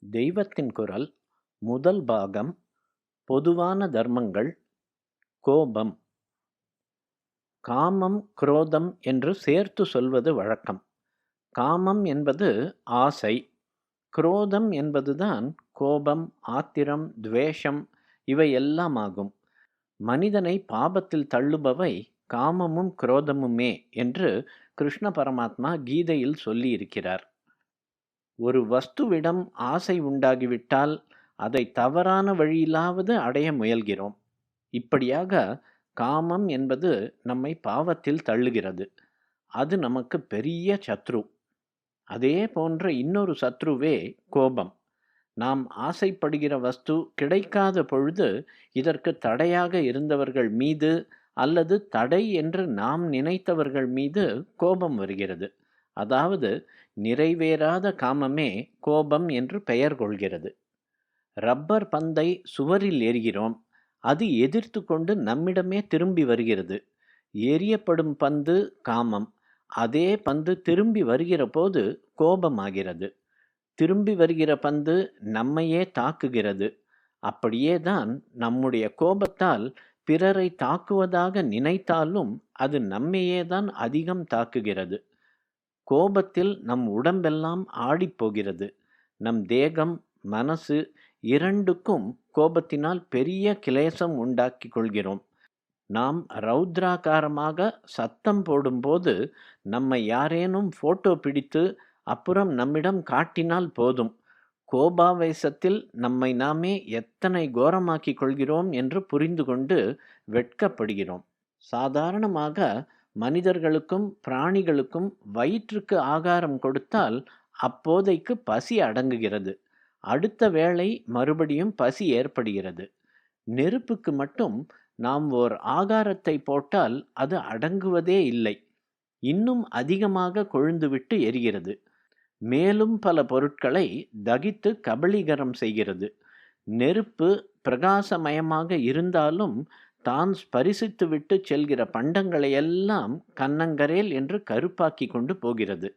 தெய்வத்தின் குரல் முதல் பாகம் பொதுவான தர்மங்கள் கோபம். காமம் குரோதம் என்று சேர்த்து சொல்வது வழக்கம். காமம் என்பது ஆசை, குரோதம் என்பதுதான் கோபம், ஆத்திரம், துவேஷம் இவை எல்லாம் ஆகும். மனிதனை பாபத்தில் தள்ளுபவை காமமும் குரோதமுமே என்று கிருஷ்ண பரமாத்மா கீதையில் சொல்லியிருக்கிறார். ஒரு வஸ்துவிடம் ஆசை உண்டாகிவிட்டால் அதை தவறான வழியிலாவது அடைய முயல்கிறோம். இப்படியாக காமம் என்பது நம்மை பாவத்தில் தள்ளுகிறது. அது நமக்கு பெரிய சத்ரு. அதே போன்ற இன்னொரு சத்ருவே கோபம். நாம் ஆசைப்படுகிற வஸ்து கிடைக்காத பொழுது இதற்கு தடையாக இருந்தவர்கள் மீது அல்லது தடை என்று நாம் நினைத்தவர்கள் மீது கோபம் வருகிறது. அதாவது நிறைவேறாத காமமே கோபம் என்று பெயர் கொள்கிறது. ரப்பர் பந்தை சுவரில் எறிகிறோம். அது எதிர்த்து கொண்டு நம்மிடமே திரும்பி வருகிறது. எரியப்படும் பந்து காமம். அதே பந்து திரும்பி வருகிற போது கோபமாகிறது. திரும்பி வருகிற பந்து நம்மையே தாக்குகிறது. அப்படியே தான் நம்முடைய கோபத்தால் பிறரை தாக்குவதாக நினைத்தாலும் அது நம்மையே தான் அதிகம் தாக்குகிறது. கோபத்தில் நம் உடம்பெல்லாம் ஆடிப்போகிறது. நம் தேகம், மனசு இரண்டுக்கும் கோபத்தினால் பெரிய கிளேசம் உண்டாக்கி கொள்கிறோம். நாம் ரௌத்ராகாரமாக சத்தம் போடும்போது நம்மை யாரேனும் போட்டோ பிடித்து அப்புறம் நம்மிடம் காட்டினால் போதும், கோபாவேசத்தில் நம்மை நாமே எத்தனை கோரமாக்கிக் கொள்கிறோம் என்று புரிந்து கொண்டு வெட்கப்படுகிறோம். சாதாரணமாக மனிதர்களுக்கும் பிராணிகளுக்கும் வயிற்றுக்கு ஆகாரம் கொடுத்தால் அப்போதைக்கு பசி அடங்குகிறது. அடுத்த வேளை மறுபடியும் பசி ஏற்படுகிறது. நெருப்புக்கு மட்டும் நாம் ஓர் ஆகாரத்தை போட்டால் அது அடங்குவதே இல்லை. இன்னும் அதிகமாக கொழுந்துவிட்டு எரிகிறது. மேலும் பல பொருட்களை தகித்து கபளீகரம் செய்கிறது. நெருப்பு பிரகாசமயமாக இருந்தாலும் தான் ஸ்பரிசித்துவிட்டு செல்கிற பண்டங்களையெல்லாம் கன்னங்கரேல் என்று கருப்பாக்கி கொண்டு போகிறது.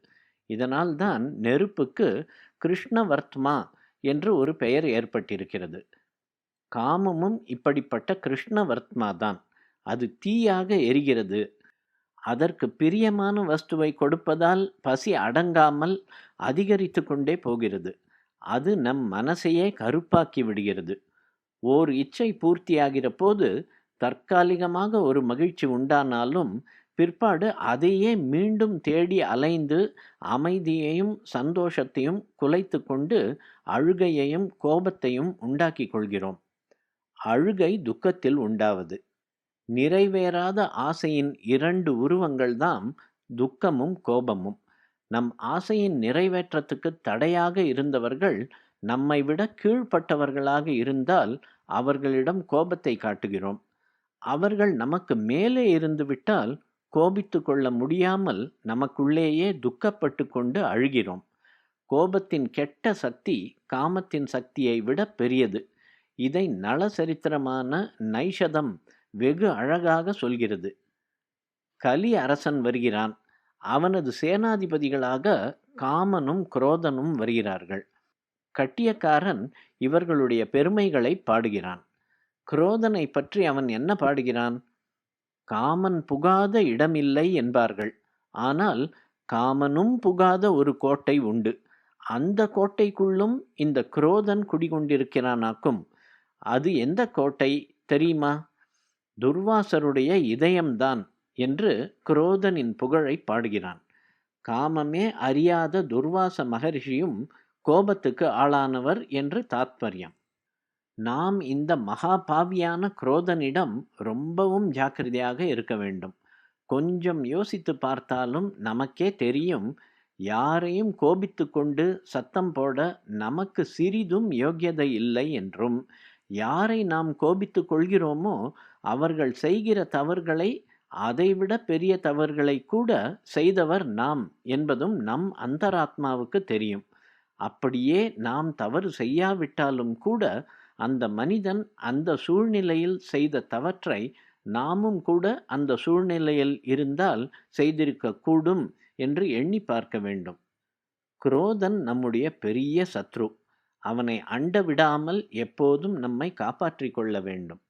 இதனால் தான் நெருப்புக்கு கிருஷ்ணவர்த்மா என்று ஒரு பெயர் ஏற்பட்டிருக்கிறது. காமமும் இப்படிப்பட்ட கிருஷ்ணவர்த்மா தான். அது தீயாக எரிகிறது. அதற்கு பிரியமான வஸ்துவை கொடுப்பதால் பசி அடங்காமல் அதிகரித்து கொண்டே போகிறது. அது நம் மனசையே கருப்பாக்கி விடுகிறது. ஓர் இச்சை பூர்த்தியாகிற போது தற்காலிகமாக ஒரு மகிழ்ச்சி உண்டானாலும் பிற்பாடு அதையே மீண்டும் தேடி அலைந்து அமைதியையும் சந்தோஷத்தையும் குலைத்து கொண்டு அழுகையையும் கோபத்தையும் உண்டாக்கி கொள்கிறோம். அழுகை துக்கத்தில் உண்டாவது. நிறைவேறாத ஆசையின் இரண்டு உருவங்கள்தான் துக்கமும் கோபமும். நம் ஆசையின் நிறைவேற்றத்துக்கு தடையாக இருந்தவர்கள் நம்மை விட கீழ்ப்பட்டவர்களாக இருந்தால் அவர்களிடம் கோபத்தை காட்டுகிறோம். அவர்கள் நமக்கு மேலே இருந்து விட்டால் கோபித்து கொள்ள முடியாமல் நமக்குள்ளேயே துக்கப்பட்டு கொண்டு அழுகிறோம். கோபத்தின் கெட்ட சக்தி காமத்தின் சக்தியை விட பெரியது. இதை நளசரித்திரமான நைஷதம் வெகு அழகாக சொல்கிறது. கலி அரசன் வருகிறான். அவனது சேனாதிபதிகளாக காமனும் குரோதனும் வருகிறார்கள். கட்டியக்காரன் இவர்களுடைய பெருமைகளை பாடுகிறான். குரோதனை பற்றி அவன் என்ன பாடுகிறான்? காமன் புகாத இடமில்லை என்பார்கள். ஆனால் காமனும் புகாத ஒரு கோட்டை உண்டு. அந்த கோட்டைக்குள்ளும் இந்த குரோதன் குடிகொண்டிருக்கிறானாக்கும். அது எந்த கோட்டை தெரியுமா? துர்வாசருடைய இதயம்தான் என்று குரோதனின் புகழை பாடுகிறான். காமமே அறியாத துர்வாச மகரிஷியும் கோபத்துக்கு ஆளானவர் என்று தாத்பரியம். நாம் இந்த மகாபாவியான குரோதனிடம் ரொம்பவும் ஜாக்கிரதையாக இருக்க வேண்டும். கொஞ்சம் யோசித்து பார்த்தாலும் நமக்கே தெரியும், யாரையும் கோபித்து கொண்டு சத்தம் போட நமக்கு சிறிதும் யோக்கியதை இல்லை என்றும், யாரை நாம் கோபித்து கொள்கிறோமோ அவர்கள் செய்கிற தவறுகளை, அதைவிட பெரிய தவறுகளை கூட செய்தவர் நாம் என்பதும் நம் அந்தராத்மாவுக்கு தெரியும். அப்படியே நாம் தவறு செய்யாவிட்டாலும் கூட அந்த மனிதன் அந்த சூழ்நிலையில் செய்த தவற்றை நாமும் கூட அந்த சூழ்நிலையில் இருந்தால் செய்திருக்க கூடும் என்று எண்ணி பார்க்க வேண்டும். குரோதன் நம்முடைய பெரிய சத்ரு. அவனை அண்ட விடாமல் எப்போதும் நம்மை காப்பாற்றிக் கொள்ள வேண்டும்.